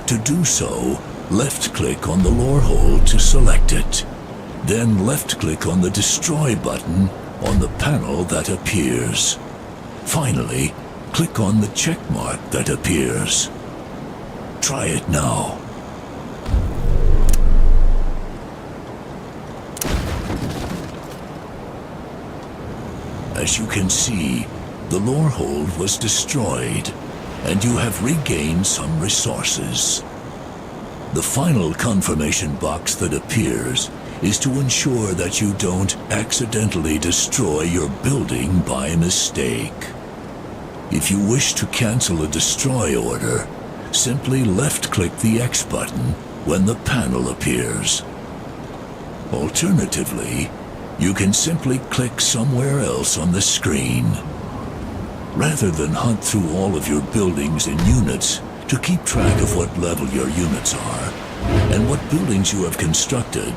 To do so, left-click on the lore hold to select it. Then left-click on the Destroy button on the panel that appears. Finally, click on the check mark that appears. Try it now. As you can see, the lore hold was destroyed, and you have regained some resources. The final confirmation box that appears is to ensure that you don't accidentally destroy your building by mistake. If you wish to cancel a destroy order, simply left-click the X button when the panel appears. Alternatively, you can simply click somewhere else on the screen. Rather than hunt through all of your buildings and units to keep track of what level your units are and what buildings you have constructed,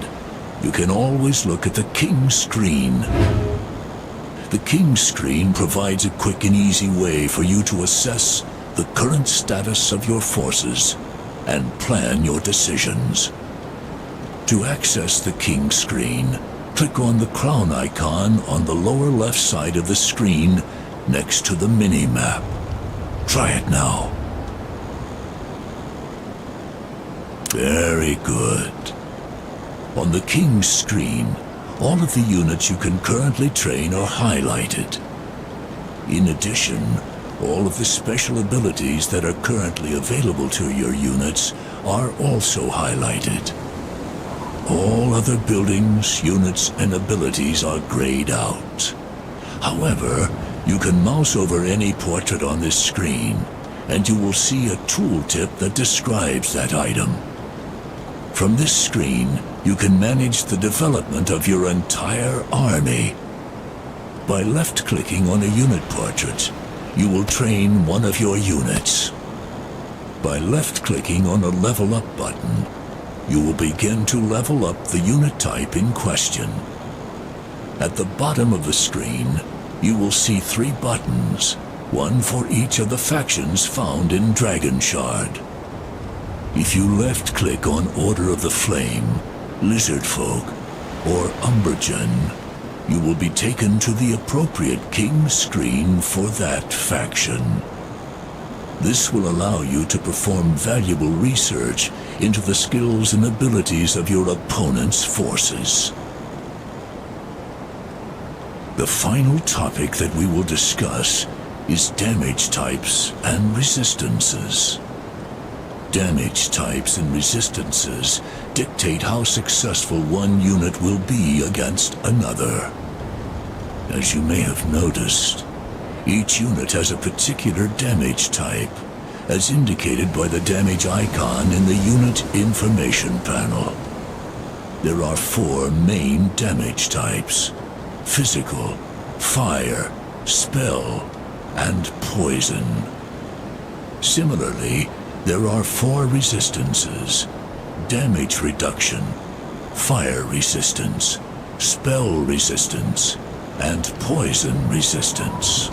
you can always look at the King's Screen. The King's Screen provides a quick and easy way for you to assess the current status of your forces and plan your decisions. To access the King screen, click on the crown icon on the lower left side of the screen next to the mini-map. Try it now. Very good. On the King's screen, all of the units you can currently train are highlighted. In addition, all of the special abilities that are currently available to your units are also highlighted. All other buildings, units, and abilities are grayed out. However, you can mouse over any portrait on this screen, and you will see a tooltip that describes that item. From this screen, you can manage the development of your entire army. By left-clicking on a unit portrait, you will train one of your units. By left-clicking on a Level Up button, you will begin to level up the unit type in question. At the bottom of the screen, you will see 3 buttons, one for each of the factions found in Dragonshard. If you left-click on Order of the Flame, Lizardfolk, or Umbergen, you will be taken to the appropriate King screen for that faction. This will allow you to perform valuable research into the skills and abilities of your opponent's forces. The final topic that we will discuss is damage types and resistances. Damage types and resistances dictate how successful one unit will be against another. As you may have noticed, each unit has a particular damage type, as indicated by the damage icon in the unit information panel. There are 4 main damage types: physical, fire, spell, and poison. Similarly, there are 4 resistances: damage reduction, fire resistance, spell resistance, and poison resistance.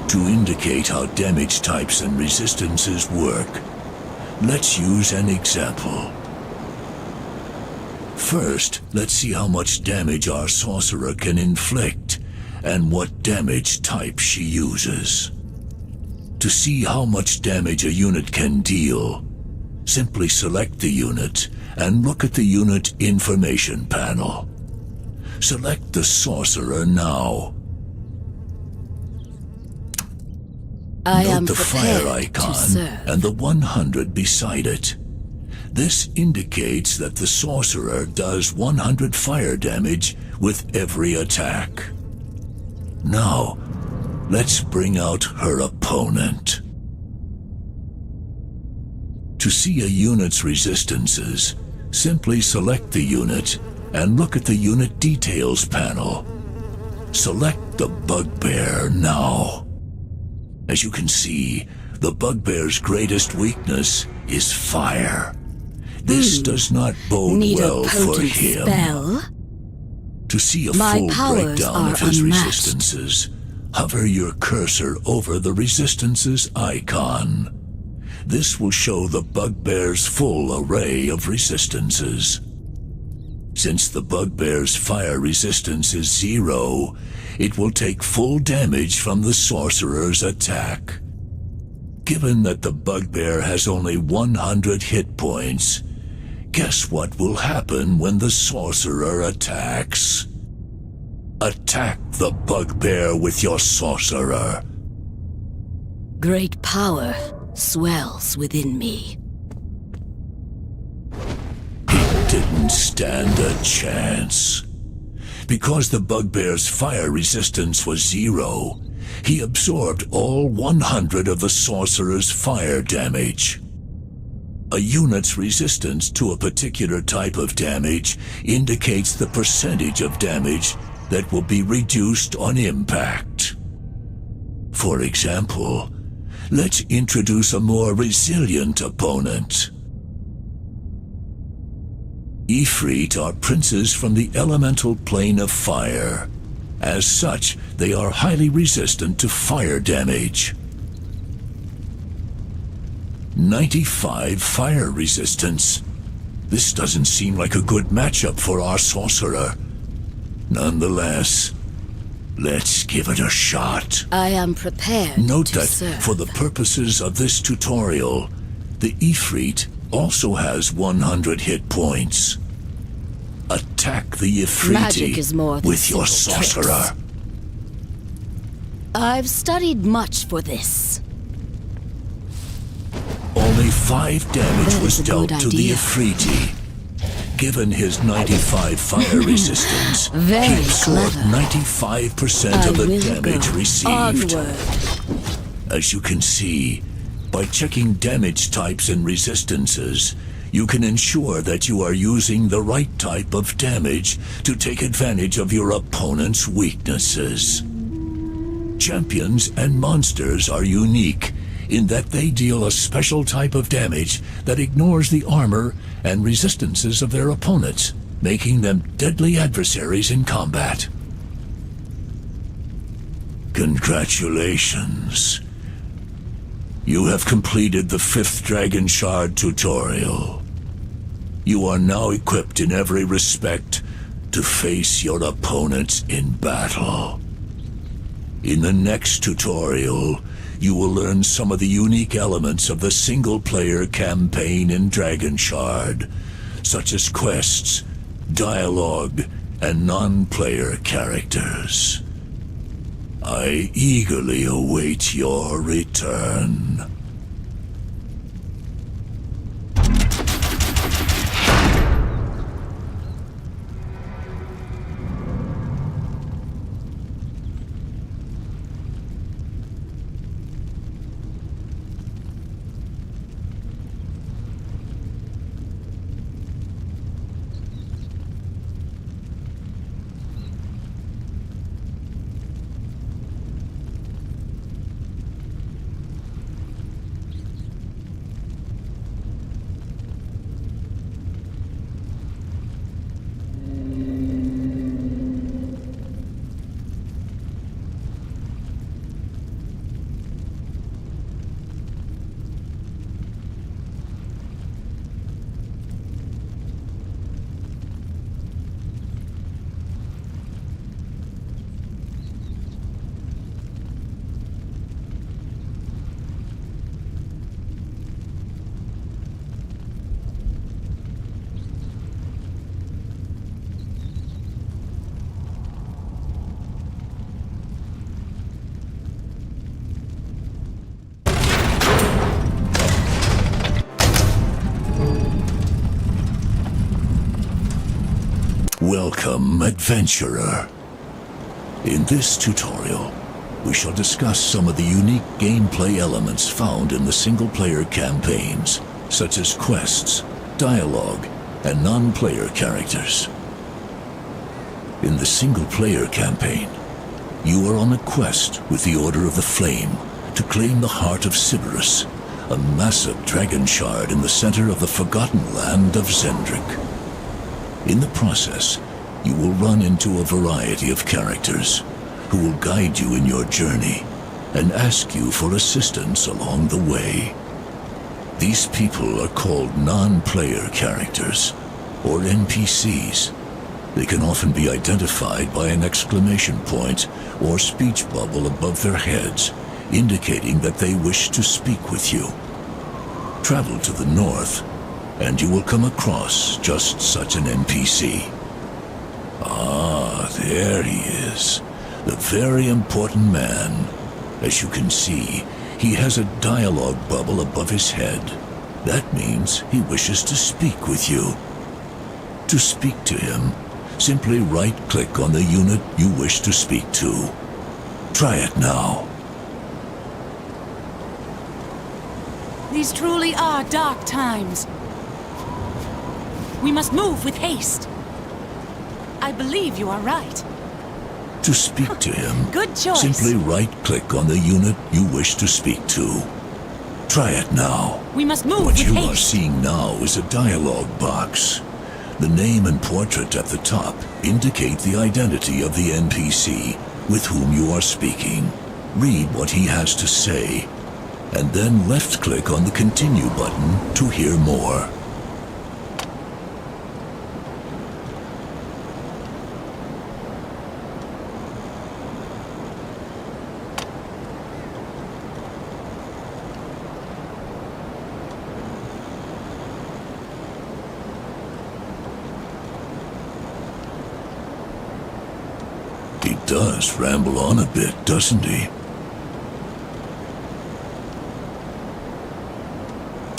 To indicate how damage types and resistances work, let's use an example. First, let's see how much damage our sorcerer can inflict and what damage type she uses. To see how much damage a unit can deal, simply select the unit and look at the unit information panel. Select the sorcerer now. I am Note the fire prepared to icon serve. and the 100 beside it. This indicates that the sorcerer does 100 fire damage with every attack. Now, let's bring out her opponent. To see a unit's resistances, simply select the unit and look at the unit details panel. Select the bugbear now. As you can see, the bugbear's greatest weakness is fire. This does not bode Need well a for potent him. spell? To see a My full powers breakdown are of his unmatched. resistances, hover your cursor over the resistances icon. This will show the bugbear's full array of resistances. Since the bugbear's fire resistance is 0, it will take full damage from the sorcerer's attack. Given that the bugbear has only 100 hit points, guess what will happen when the sorcerer attacks? Attack the bugbear with your sorcerer. Great power swells within me. He didn't stand a chance. Because the bugbear's fire resistance was 0, he absorbed all 100 of the sorcerer's fire damage. A unit's resistance to a particular type of damage indicates the percentage of damage that will be reduced on impact. For example, let's introduce a more resilient opponent. Ifrit are princes from the elemental plane of fire. As such, they are highly resistant to fire damage. 95 fire resistance. This doesn't seem like a good matchup for our sorcerer. Nonetheless, let's give it a shot. I am prepared Note to that serve. for the purposes of this tutorial, the Ifrit also has 100 hit points. Attack the Magic is more Ifriti than with your simple sorcerer. tricks. I've studied much for this. Only 5 damage That was is a good dealt to the idea. Ifriti. Given his 95 fire resistance, Very he absorbed clever. 95% of the will damage go received. onward. As you can see, by checking damage types and resistances, you can ensure that you are using the right type of damage to take advantage of your opponent's weaknesses. Champions and monsters are unique in that they deal a special type of damage that ignores the armor and resistances of their opponents, making them deadly adversaries in combat. Congratulations. You have completed the 5th Dragonshard tutorial. You are now equipped in every respect to face your opponents in battle. In the next tutorial, you will learn some of the unique elements of the single-player campaign in Dragonshard, such as quests, dialogue, and non-player characters. I eagerly await your return. Welcome, adventurer. In this tutorial, we shall discuss some of the unique gameplay elements found in the single-player campaigns, such as quests, dialogue, and non-player characters. In the single-player campaign, you are on a quest with the Order of the Flame to claim the heart of Sybaris, a massive Dragonshard in the center of the forgotten land of Zendrik. In the process, you will run into a variety of characters who will guide you in your journey and ask you for assistance along the way. These people are called non-player characters, or NPCs. They can often be identified by an exclamation point or speech bubble above their heads, indicating that they wish to speak with you. Travel to the north, and you will come across just such an NPC. Ah, there he is, the very important man. As you can see, he has a dialogue bubble above his head. That means he wishes to speak with you. To speak to him, simply right-click on the unit you wish to speak to. Try it now. These truly are dark times. We must move with haste. I believe you are right. To speak to him, Good choice. simply right-click on the unit you wish to speak to. Try it now. We must move What with you haste. are seeing now is a dialogue box. The name and portrait at the top indicate the identity of the NPC with whom you are speaking. Read what he has to say. and then left-click on the Continue button to hear more. He does ramble on a bit, doesn't he?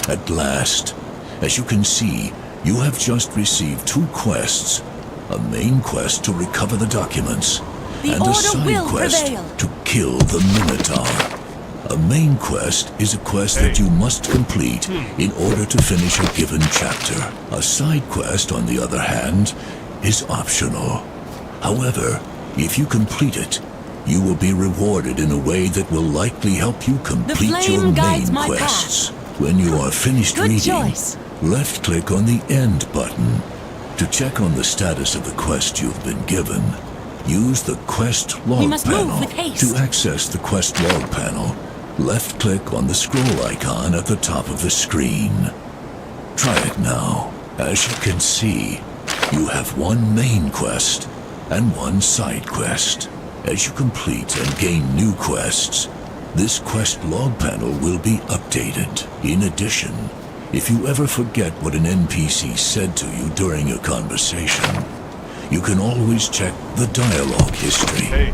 At last, as you can see, you have just received 2 quests. A main quest to recover the documents, The and a order side will quest prevail. to kill the Minotaur. A main quest is a quest that you must complete in order to finish a given chapter. A side quest, on the other hand, is optional. However, if you complete it, you will be rewarded in a way that will likely help you complete flame your guides main my quests. When you are finished Good reading, choice. left-click on the End button. To check on the status of the quest you've been given, use the Quest Log must move panel. with haste. To access the Quest Log panel, left-click on the scroll icon at the top of the screen. Try it now. As you can see, you have 1 main quest and 1 side quest. As you complete and gain new quests, this quest log panel will be updated. In addition, if you ever forget what an NPC said to you during a conversation, you can always check the dialogue history.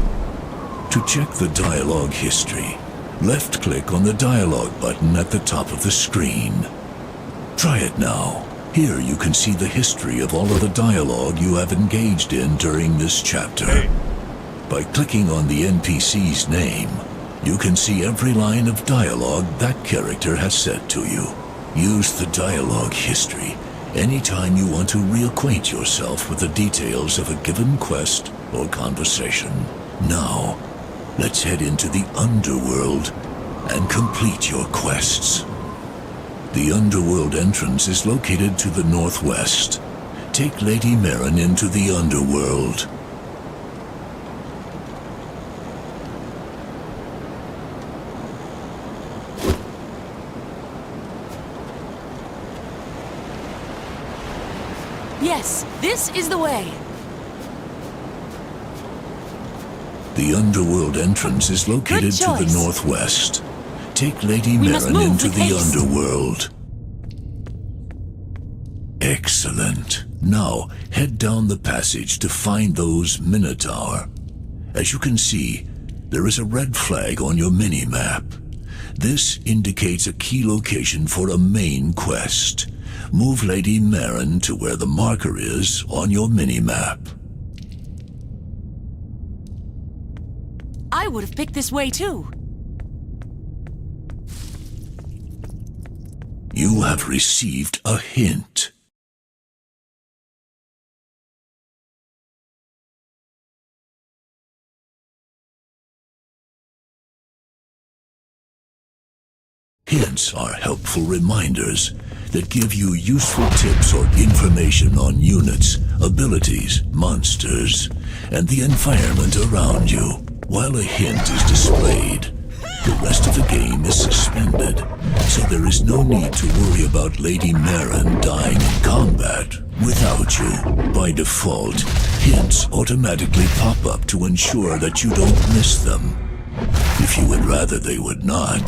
To check the dialogue history, left-click on the dialogue button at the top of the screen. Try it now. Here you can see the history of all of the dialogue you have engaged in during this chapter. By clicking on the NPC's name, you can see every line of dialogue that character has said to you. Use the dialogue history anytime you want to reacquaint yourself with the details of a given quest or conversation. Now, let's head into the Underworld and complete your quests. The Underworld entrance is located to the northwest. Take Lady Marin into the Underworld. Yes, this is the way. The Underworld entrance is located to the choice. northwest. Take Lady We must Marin move into with the haste. Underworld. Excellent. Now, head down the passage to find those Minotaur. As you can see, there is a red flag on your mini-map. This indicates a key location for a main quest. Move Lady Marin to where the marker is on your mini-map. I would have picked this way too. You have received a hint. Hints are helpful reminders that give you useful tips or information on units, abilities, monsters, and the environment around you. While a hint is displayed, the rest of the game is suspended, so there is no need to worry about Lady Marin dying in combat without you. By default, hints automatically pop up to ensure that you don't miss them. If you would rather they would not,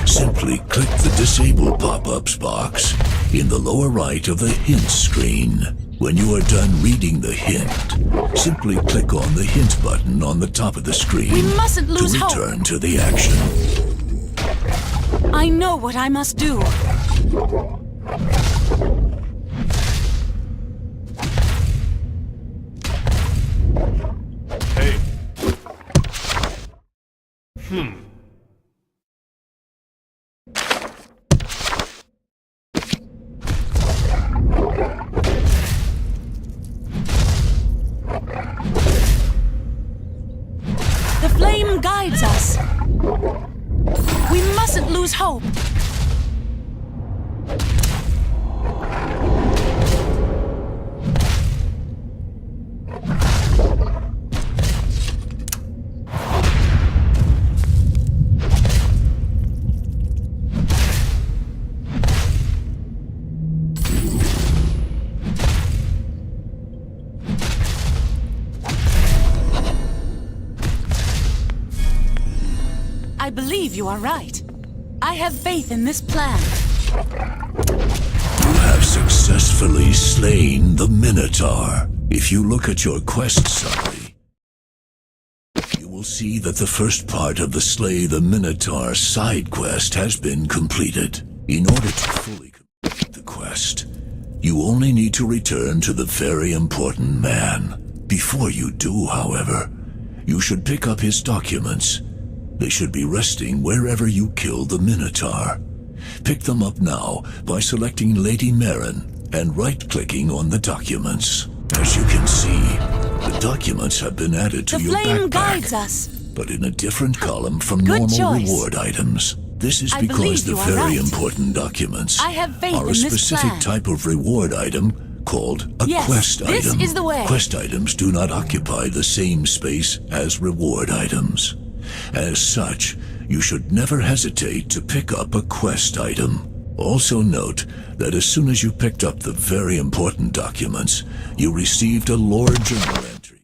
simply click the Disable Pop-Ups box in the lower right of the Hint screen. When you are done reading the hint, simply click on the Hint button on the top of the screen We mustn't lose to hope. return to the action. I know what I must do. The flame guides us. We mustn't lose hope. I believe you are right. I have faith in this plan. You have successfully slain the Minotaur. If you look at your quest summary, you will see that the first part of the Slay the Minotaur side quest has been completed. In order to fully complete the quest, you only need to return to the very important man. Before you do, however, you should pick up his documents. They should be resting wherever you killed the Minotaur. Pick them up now by selecting Lady Marin and right-clicking on the documents. As you can see, the documents have been added to The your flame backpack, guides us. but in a different column from Good normal choice. reward items. This is I because believe the you are very right. important documents I have faith are in a this specific plan. type of reward item called a Yes, quest this item. is the way. Quest items do not occupy the same space as reward items. As such, you should never hesitate to pick up a quest item. Also note that as soon as you picked up the very important documents, you received a lore journal entry.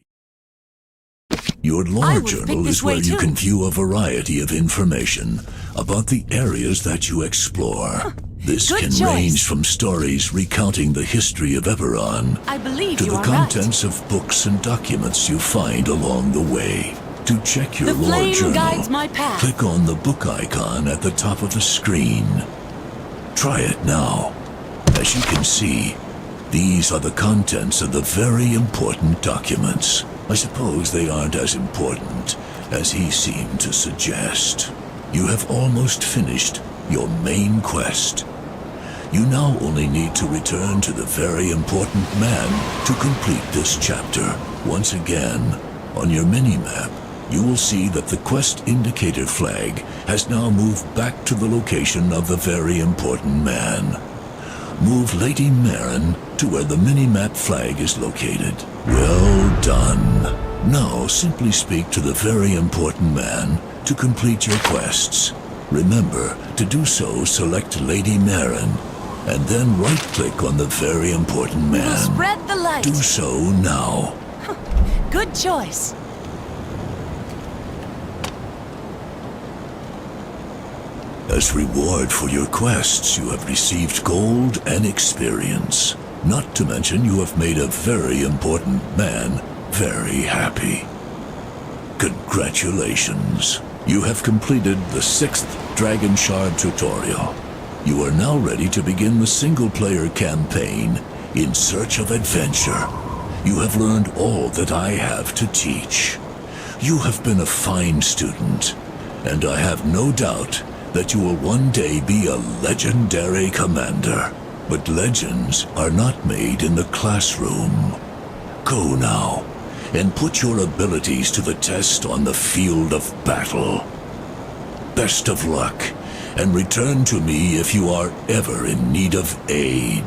Your I lore would journal think this is where way you too. can view a variety of information about the areas that you explore. This Good can choice. range from stories recounting the history of Eberron I believe to you the are contents of books and documents you find along the way. To check your The lore flame journal, guides my path. click on the book icon at the top of the screen. Try it now. As you can see, these are the contents of the very important documents. I suppose they aren't as important as he seemed to suggest. You have almost finished your main quest. You now only need to return to the very important man to complete this chapter. Once again, on your mini-map, you will see that the quest indicator flag has now moved back to the location of the very important man. Move Lady Marin to where the mini-map flag is located. Well done. Now simply speak to the very important man to complete your quests. Remember, to do so, select Lady Marin, and then right-click on the very important We'll man. spread the light. Do so now. Good choice. As reward for your quests, you have received gold and experience. Not to mention you have made a very important man very happy. Congratulations. You have completed the 6th Dragonshard tutorial. You are now ready to begin the single-player campaign in search of adventure. You have learned all that I have to teach. You have been a fine student, and I have no doubt that you will one day be a legendary commander. But legends are not made in the classroom. Go now, and put your abilities to the test on the field of battle. Best of luck, and return to me if you are ever in need of aid.